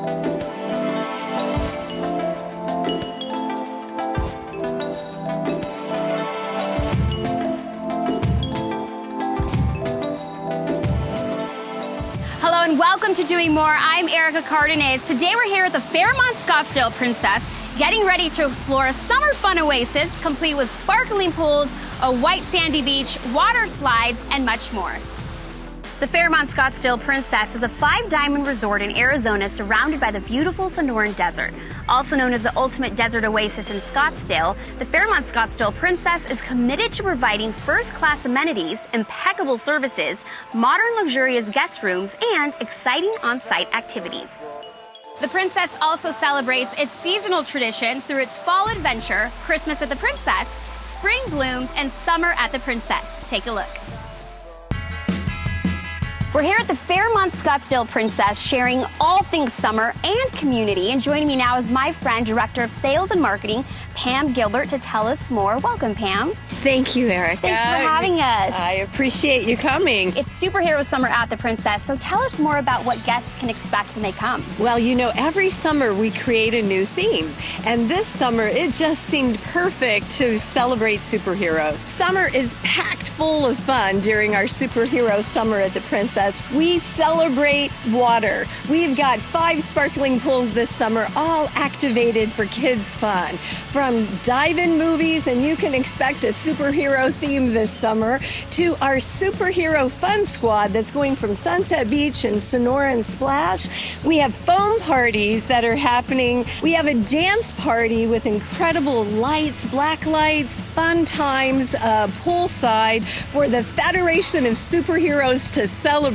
Hello and welcome to Doing More. I'm Erica Cardenas. Today we're here at the Fairmont Scottsdale Princess, getting ready to explore a summer fun oasis complete with sparkling pools, a white sandy beach, water slides, and much more. The Fairmont Scottsdale Princess is a 5-diamond resort in Arizona surrounded by the beautiful Sonoran Desert. Also known as the ultimate desert oasis in Scottsdale, the Fairmont Scottsdale Princess is committed to providing first-class amenities, impeccable services, modern luxurious guest rooms, and exciting on-site activities. The Princess also celebrates its seasonal tradition through its fall adventure, Christmas at the Princess, spring blooms, and summer at the Princess. Take a look. We're here at the Fairmont Scottsdale Princess sharing all things summer and community. And joining me now is my friend, Director of Sales and Marketing, Pam Gilbert, to tell us more. Welcome, Pam. Thank you, Erica. Thanks for having us. I appreciate you coming. It's Superhero Summer at the Princess, so tell us more about what guests can expect when they come. Well, you know, every summer we create a new theme. And this summer, it just seemed perfect to celebrate superheroes. Summer is packed full of fun during our Superhero Summer at the Princess. We celebrate water. We've got 5 sparkling pools this summer, all activated for kids' fun. From dive-in movies, and you can expect a superhero theme this summer, to our Superhero Fun Squad that's going from Sunset Beach and Sonoran Splash. We have foam parties that are happening. We have a dance party with incredible lights, black lights, fun times, poolside for the Federation of Superheroes to celebrate.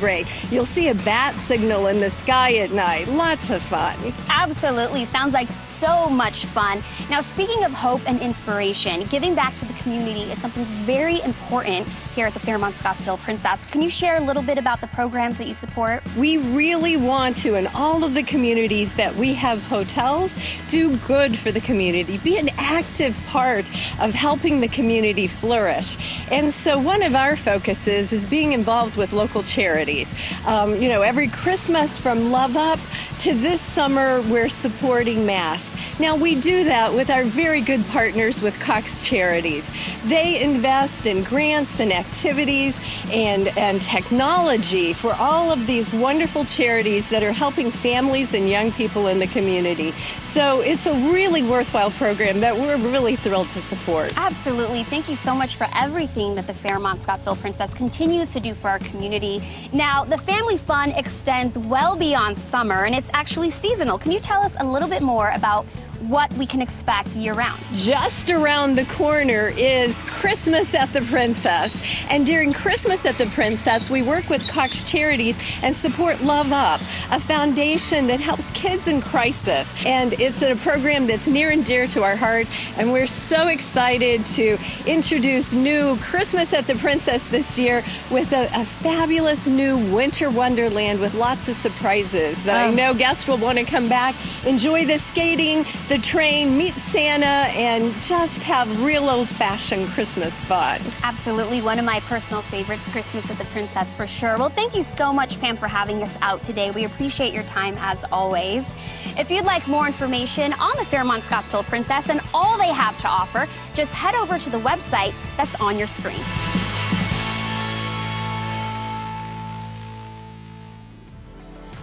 You'll see a bat signal in the sky at night. Lots of fun. Absolutely. Sounds like so much fun. Now, speaking of hope and inspiration, giving back to the community is something very important here at the Fairmont Scottsdale Princess. Can you share a little bit about the programs that you support? We really want to, in all of the communities that we have hotels, do good for the community. Be an active part of helping the community flourish. And so one of our focuses is being involved with local charities. You know, every Christmas from Love Up to this summer, we're supporting Mask. Now, we do that with our very good partners with Cox Charities. They invest in grants and activities and technology for all of these wonderful charities that are helping families and young people in the community. So it's a really worthwhile program that we're really thrilled to support. Absolutely. Thank you so much for everything that the Fairmont Scottsdale Princess continues to do for our community. Now, the family fun extends well beyond summer, and it's actually seasonal. Can you tell us a little bit more about what we can expect year-round? Just around the corner is Christmas at the Princess. And during Christmas at the Princess, we work with Cox Charities and support Love Up, a foundation that helps kids in crisis. And it's a program that's near and dear to our heart. And we're so excited to introduce new Christmas at the Princess this year with a fabulous new winter wonderland with lots of surprises that I know guests will want to come back, enjoy the skating, the train, meet Santa, and just have real old-fashioned Christmas fun. Absolutely. One of my personal favorites, Christmas at the Princess, for sure. Well, thank you so much, Pam, for having us out today. We appreciate your time, as always. If you'd like more information on the Fairmont Scottsdale Princess and all they have to offer, just head over to the website that's on your screen.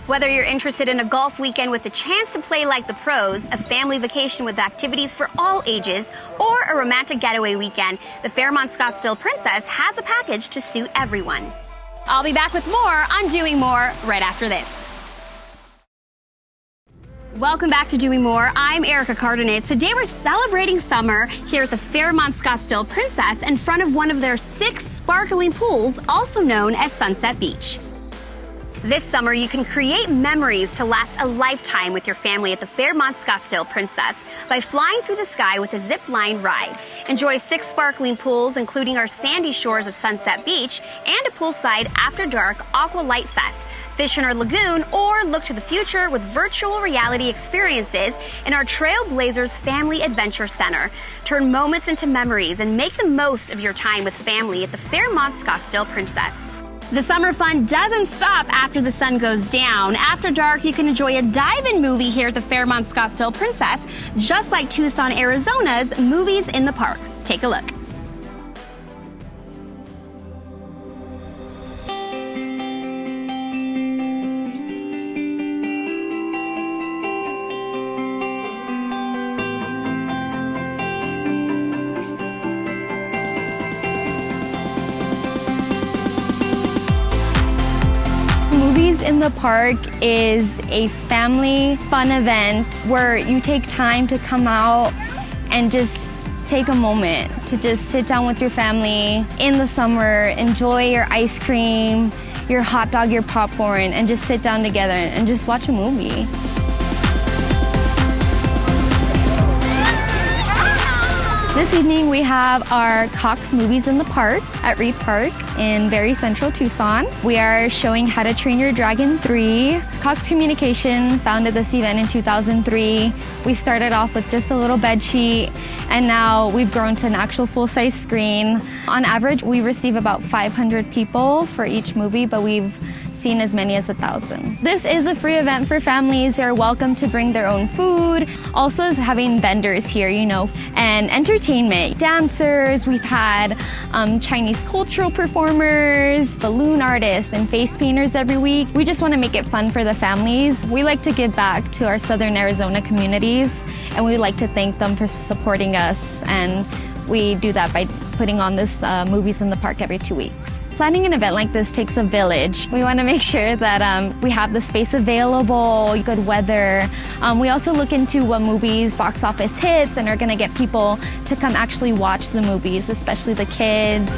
Whether you're interested in a golf weekend with a chance to play like the pros, a family vacation with activities for all ages, or a romantic getaway weekend, the Fairmont Scottsdale Princess has a package to suit everyone. I'll be back with more on Doing More right after this. Welcome back to Doing More. I'm Erica Cardenas. Today we're celebrating summer here at the Fairmont Scottsdale Princess in front of one of their 6 sparkling pools, also known as Sunset Beach. This summer, you can create memories to last a lifetime with your family at the Fairmont Scottsdale Princess by flying through the sky with a zip line ride. Enjoy 6 sparkling pools, including our sandy shores of Sunset Beach and a poolside after-dark Aqua Light Fest. Fish in our lagoon, or look to the future with virtual reality experiences in our Trailblazers Family Adventure Center. Turn moments into memories and make the most of your time with family at the Fairmont Scottsdale Princess. The summer fun doesn't stop after the sun goes down. After dark, you can enjoy a dive-in movie here at the Fairmont Scottsdale Princess, just like Tucson, Arizona's Movies in the Park. Take a look. Movies in the Park is a family fun event where you take time to come out and just take a moment to just sit down with your family in the summer, enjoy your ice cream, your hot dog, your popcorn, and just sit down together and just watch a movie. This evening we have our Cox Movies in the Park at Reed Park in very central Tucson. We are showing How to Train Your Dragon 3. Cox Communication founded this event in 2003. We started off with just a little bed sheet, and now we've grown to an actual full-size screen. On average, we receive about 500 people for each movie, but we've seen as many as 1,000. This is a free event for families. They're welcome to bring their own food. Also is having vendors here, and entertainment, dancers. We've had Chinese cultural performers, balloon artists, and face painters every week. We just want to make it fun for the families. We like to give back to our Southern Arizona communities, and we like to thank them for supporting us. And we do that by putting on this Movies in the Park every 2 weeks. Planning an event like this takes a village. We want to make sure that we have the space available, good weather. We also look into what movies box office hits and are going to get people to come actually watch the movies, especially the kids.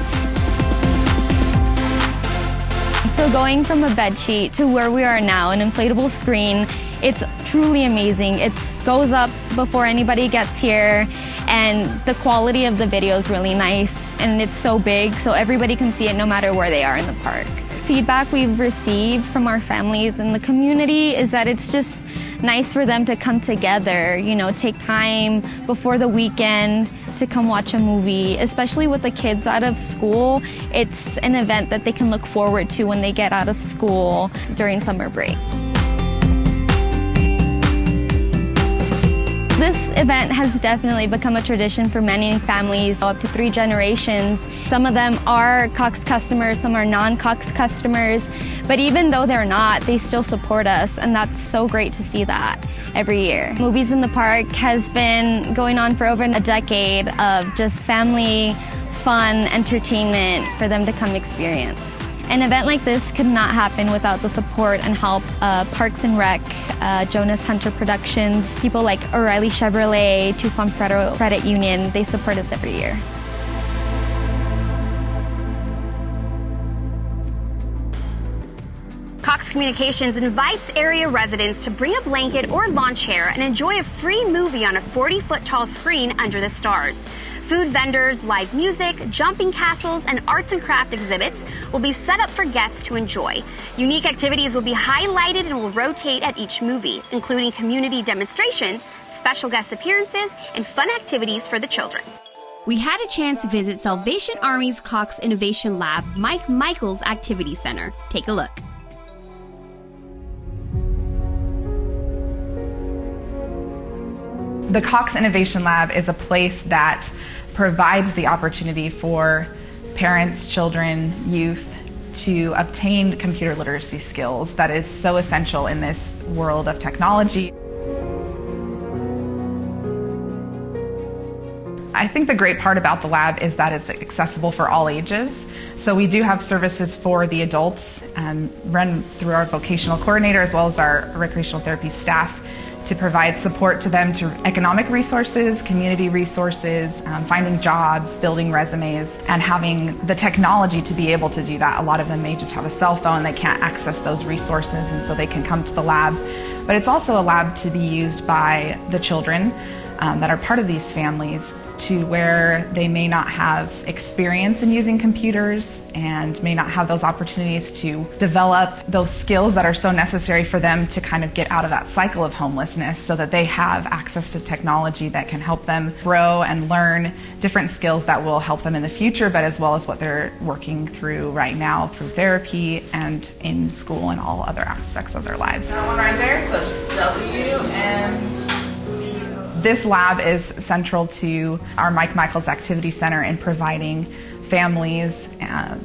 So going from a bedsheet to where we are now, an inflatable screen, it's truly amazing. It goes up before anybody gets here, and the quality of the video is really nice, and it's so big so everybody can see it no matter where they are in the park. Feedback we've received from our families in the community is that it's just nice for them to come together, take time before the weekend to come watch a movie, especially with the kids out of school. It's an event that they can look forward to when they get out of school during summer break. This event has definitely become a tradition for many families, up to 3 generations. Some of them are Cox customers, some are non-Cox customers, but even though they're not, they still support us, and that's so great to see that every year. Movies in the Park has been going on for over a decade of just family, fun, entertainment for them to come experience. An event like this could not happen without the support and help Parks and Rec, Jonas Hunter Productions, people like O'Reilly Chevrolet, Tucson Federal Credit Union. They support us every year. Cox Communications invites area residents to bring a blanket or lawn chair and enjoy a free movie on a 40-foot tall screen under the stars. Food vendors, live music, jumping castles, and arts and craft exhibits will be set up for guests to enjoy. Unique activities will be highlighted and will rotate at each movie, including community demonstrations, special guest appearances, and fun activities for the children. We had a chance to visit Salvation Army's Cox Innovation Lab, Mike Michael's Activity Center. Take a look. The Cox Innovation Lab is a place that provides the opportunity for parents, children, youth to obtain computer literacy skills that is so essential in this world of technology. I think the great part about the lab is that it's accessible for all ages. So we do have services for the adults run through our vocational coordinator as well as our recreational therapy staff to provide support to them to economic resources, community resources, finding jobs, building resumes, and having the technology to be able to do that. A lot of them may just have a cell phone, they can't access those resources, and so they can come to the lab. But it's also a lab to be used by the children that are part of these families. to where they may not have experience in using computers and may not have those opportunities to develop those skills that are so necessary for them to kind of get out of that cycle of homelessness, so that they have access to technology that can help them grow and learn different skills that will help them in the future, but as well as what they're working through right now through therapy and in school and all other aspects of their lives. That one right there, so WM. This lab is central to our Mike Michaels Activity Center in providing families,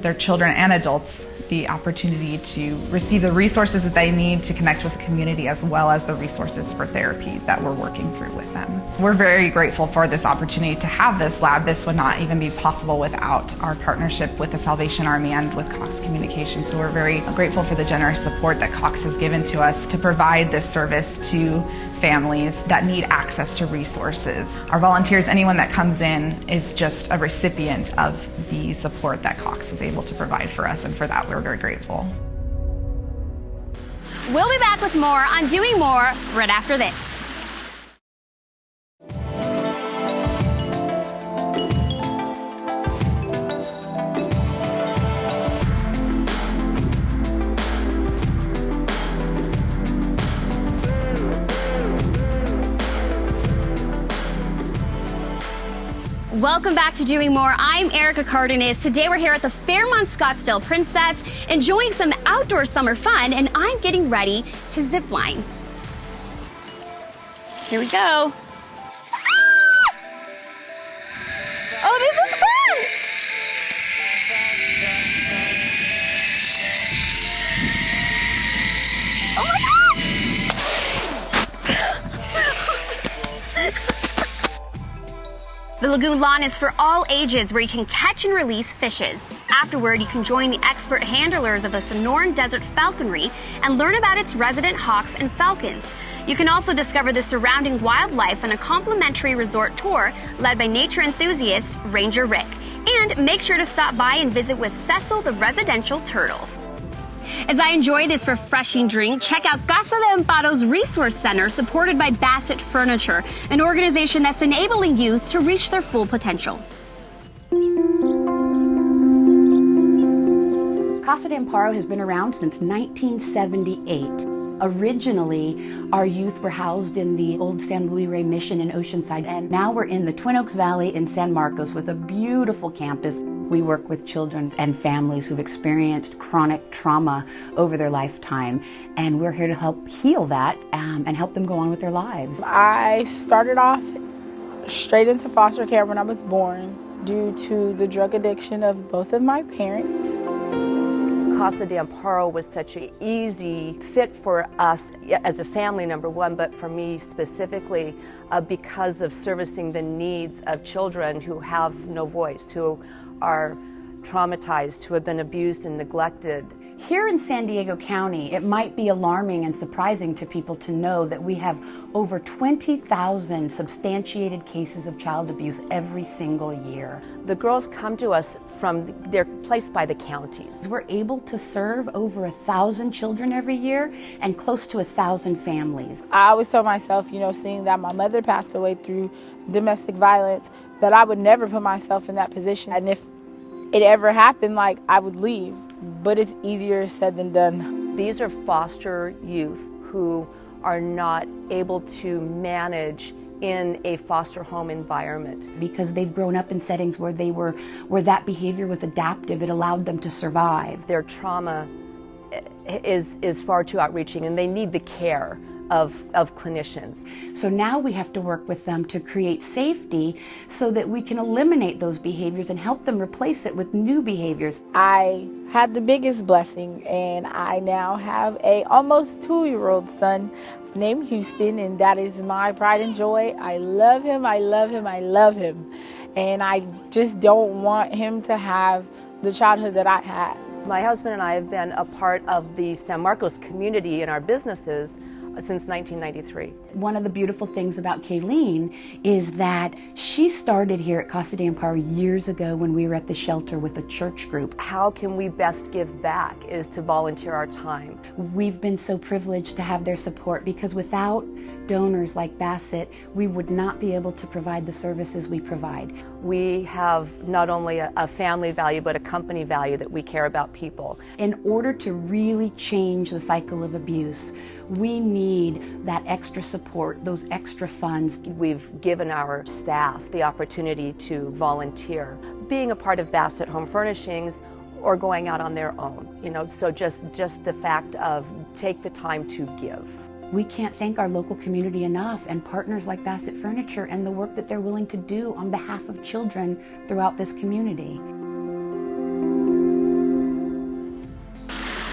their children and adults, the opportunity to receive the resources that they need to connect with the community, as well as the resources for therapy that we're working through with them. We're very grateful for this opportunity to have this lab. This would not even be possible without our partnership with the Salvation Army and with Cox Communication. So we're very grateful for the generous support that Cox has given to us to provide this service to families that need access to resources. Our volunteers, anyone that comes in, is just a recipient of the support that Cox is able to provide for us, and for that we're very grateful. We'll be back with more on Doing More right after this. Welcome back to Doing More. I'm Erica Cardenas. Today we're here at the Fairmont Scottsdale Princess, enjoying some outdoor summer fun, and I'm getting ready to zip line. Here we go. Oh, this is fun! Oh my God! The lagoon lawn is for all ages, where you can catch and release fishes. Afterward, you can join the expert handlers of the Sonoran Desert falconry and learn about its resident hawks and falcons. You can also discover the surrounding wildlife on a complimentary resort tour led by nature enthusiast Ranger Rick. And make sure to stop by and visit with Cecil the residential turtle. As I enjoy this refreshing drink, check out Casa de Amparo's Resource Center, supported by Bassett Furniture, an organization that's enabling youth to reach their full potential. Casa de Amparo has been around since 1978. Originally, our youth were housed in the old San Luis Rey Mission in Oceanside, and now we're in the Twin Oaks Valley in San Marcos with a beautiful campus. We work with children and families who've experienced chronic trauma over their lifetime, and we're here to help heal that and help them go on with their lives. I started off straight into foster care when I was born due to the drug addiction of both of my parents. Casa de Amparo was such an easy fit for us as a family, number one, but for me specifically because of servicing the needs of children who have no voice, who are traumatized, who have been abused and neglected. Here in San Diego County, it might be alarming and surprising to people to know that we have over 20,000 substantiated cases of child abuse every single year. The girls come to us they're placed by the counties. We're able to serve over 1,000 children every year and close to 1,000 families. I always told myself, seeing that my mother passed away through domestic violence, that I would never put myself in that position. And if it ever happened, I would leave. But it's easier said than done. These are foster youth who are not able to manage in a foster home environment. Because they've grown up in settings where where that behavior was adaptive, it allowed them to survive. Their trauma is far too outreaching, and they need the care of clinicians. So now we have to work with them to create safety so that we can eliminate those behaviors and help them replace it with new behaviors. I had the biggest blessing, and I now have a almost 2-year-old son named Houston, and that is my pride and joy. I love him, I love him, I love him. And I just don't want him to have the childhood that I had. My husband and I have been a part of the San Marcos community in our businesses since 1993. One of the beautiful things about Kayleen is that she started here at Casa de Amparo years ago when we were at the shelter with a church group. How can we best give back is to volunteer our time. We've been so privileged to have their support because without donors like Bassett, we would not be able to provide the services we provide. We have not only a family value, but a company value that we care about people. In order to really change the cycle of abuse, we need that extra support, those extra funds. We've given our staff the opportunity to volunteer, being a part of Bassett Home Furnishings or going out on their own. So just the fact of take the time to give. We can't thank our local community enough and partners like Bassett Furniture and the work that they're willing to do on behalf of children throughout this community.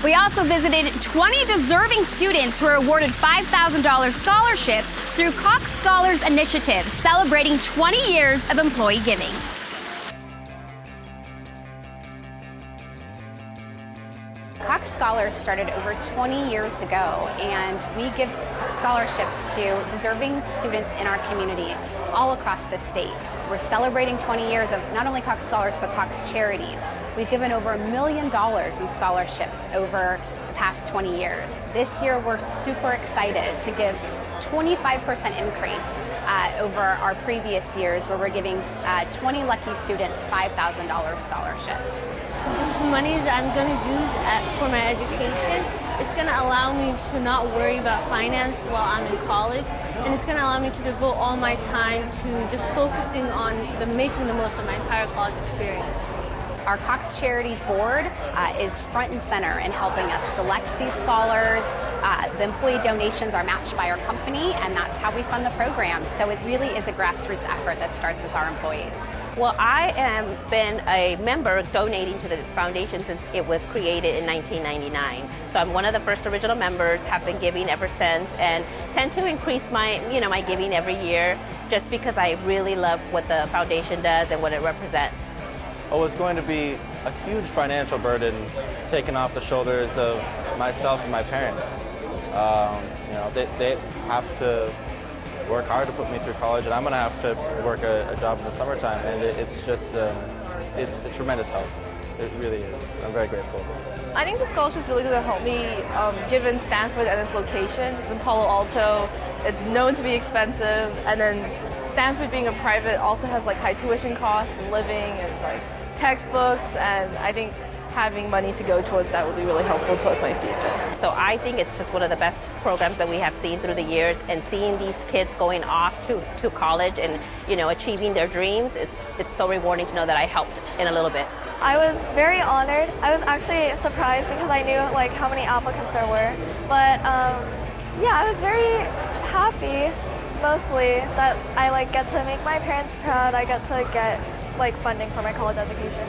We also visited 20 deserving students who were awarded $5,000 scholarships through Cox Scholars initiative, celebrating 20 years of employee giving. Cox Scholars started over 20 years ago, and we give scholarships to deserving students in our community all across the state. We're celebrating 20 years of not only Cox Scholars, but Cox Charities. We've given over $1 million in scholarships over the past 20 years. This year, we're super excited to give 25% increase over our previous years, where we're giving 20 lucky students $5,000 scholarships. This money that I'm going to use for my education, it's going to allow me to not worry about finance while I'm in college, and it's going to allow me to devote all my time to just focusing on making the most of my entire college experience. Our Cox Charities Board is front and center in helping us select these scholars. The employee donations are matched by our company, and that's how we fund the program. So it really is a grassroots effort that starts with our employees. Well, I have been a member donating to the foundation since it was created in 1999. So I'm one of the first original members, have been giving ever since, and tend to increase my giving every year just because I really love what the foundation does and what it represents. Oh, it's going to be a huge financial burden taken off the shoulders of myself and my parents. They have to work hard to put me through college, and I'm going to have to work a job in the summertime, and it's just it's a tremendous help. It really is. I'm very grateful. I think the scholarship is really going to help me, given Stanford and its location. It's in Palo Alto. It's known to be expensive, and then Stanford being a private also has high tuition costs and living and textbooks, and I think having money to go towards that will be really helpful towards my future. So I think it's just one of the best programs that we have seen through the years, and seeing these kids going off to college and achieving their dreams, it's so rewarding to know that I helped in a little bit. I was very honored. I was actually surprised because I knew how many applicants there were, but I was very happy mostly that I get to make my parents proud. I get to get funding for my college education.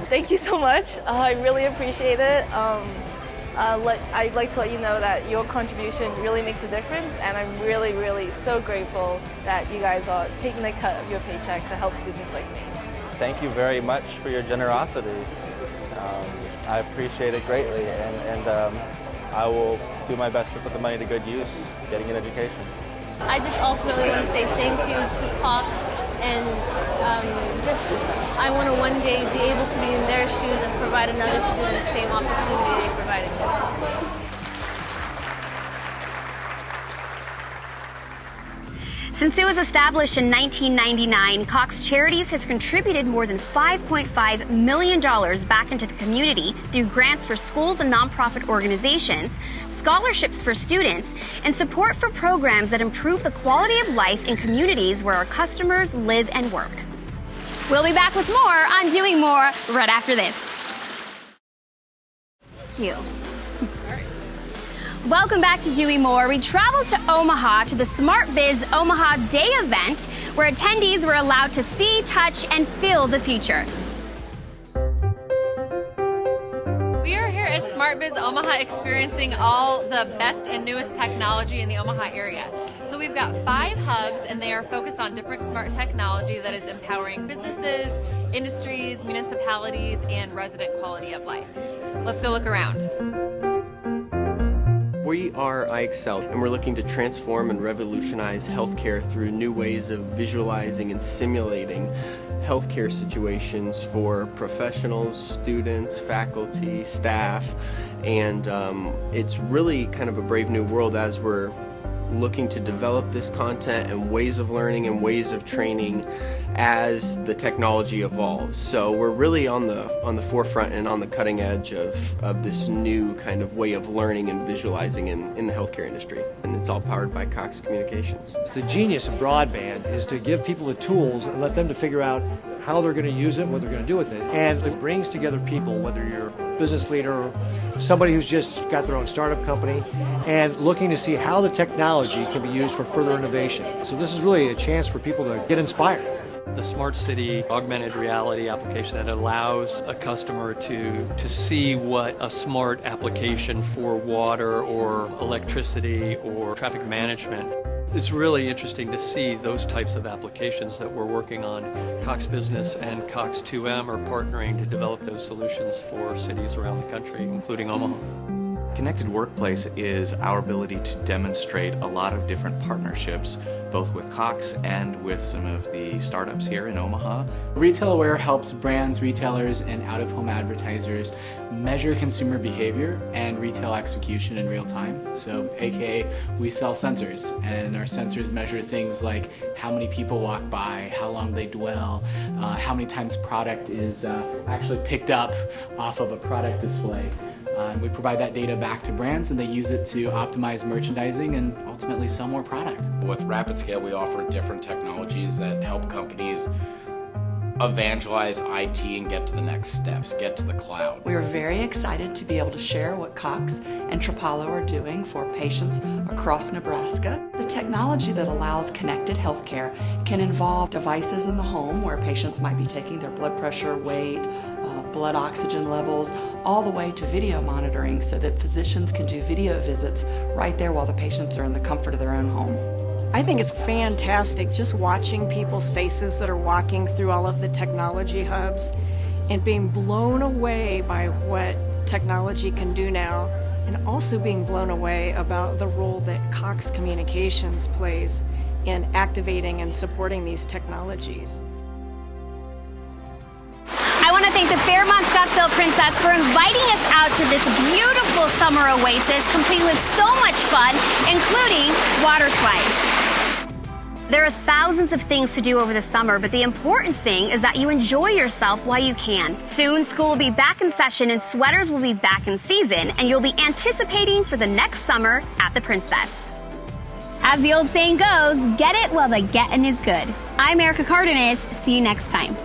Thank you so much. I really appreciate it. I'd like to let you know that your contribution really makes a difference, and I'm really, really so grateful that you guys are taking a cut of your paycheck to help students like me. Thank you very much for your generosity. I appreciate it greatly, and I will do my best to put the money to good use, getting an education. I just ultimately want to say thank you to Cox, and I want to one day be able to be in their shoes and provide another student the same opportunity they provided me. Since it was established in 1999, Cox Charities has contributed more than $5.5 million back into the community through grants for schools and nonprofit organizations, scholarships for students, and support for programs that improve the quality of life in communities where our customers live and work. We'll be back with more on Doing More right after this. Thank you. Welcome back to Doing More. We traveled to Omaha to the SmartVis Omaha Day event, where attendees were allowed to see, touch, and feel the future. We are here at SmartVis SmartVis Omaha, experiencing all the best and newest technology in the Omaha area. So we've got 5 hubs, and they are focused on different smart technology that is empowering businesses, industries, municipalities, and resident quality of life. Let's go look around. We are iExcel, and we're looking to transform and revolutionize healthcare through new ways of visualizing and simulating healthcare situations for professionals, students, faculty, staff, and it's really kind of a brave new world as we're looking to develop this content and ways of learning and ways of training as the technology evolves. So we're really on the forefront and on the cutting edge of this new kind of way of learning and visualizing in the healthcare industry. And it's all powered by Cox Communications. The genius of broadband is to give people the tools and let them to figure out how they're going to use it, what they're going to do with it. And it brings together people, whether you're a business leader or somebody who's just got their own startup company, and looking to see how the technology can be used for further innovation. So this is really a chance for people to get inspired. The Smart City augmented reality application that allows a customer to see what a smart application for water or electricity or traffic management. It's really interesting to see those types of applications that we're working on. Cox Business and Cox 2M are partnering to develop those solutions for cities around the country, including Omaha. Connected Workplace is our ability to demonstrate a lot of different partnerships, both with Cox and with some of the startups here in Omaha. Retail Aware helps brands, retailers, and out-of-home advertisers measure consumer behavior and retail execution in real time. So, aka, we sell sensors, and our sensors measure things like how many people walk by, how long they dwell, how many times product is actually picked up off of a product display. And we provide that data back to brands, and they use it to optimize merchandising and ultimately sell more product. With RapidScale, we offer different technologies that help companies evangelize IT and get to the next steps, get to the cloud. We are very excited to be able to share what Cox and Trapalo are doing for patients across Nebraska. The technology that allows connected healthcare can involve devices in the home where patients might be taking their blood pressure, weight, blood oxygen levels, all the way to video monitoring so that physicians can do video visits right there while the patients are in the comfort of their own home. I think it's fantastic just watching people's faces that are walking through all of the technology hubs and being blown away by what technology can do now, and also being blown away about the role that Cox Communications plays in activating and supporting these technologies. I want to thank the Fairmont Scottsdale Princess for inviting us out to this beautiful summer oasis, complete with so much fun, including water slides. There are thousands of things to do over the summer, but the important thing is that you enjoy yourself while you can. Soon, school will be back in session and sweaters will be back in season, and you'll be anticipating for the next summer at the Princess. As the old saying goes, get it while the getting is good. I'm Erica Cardenas. See you next time.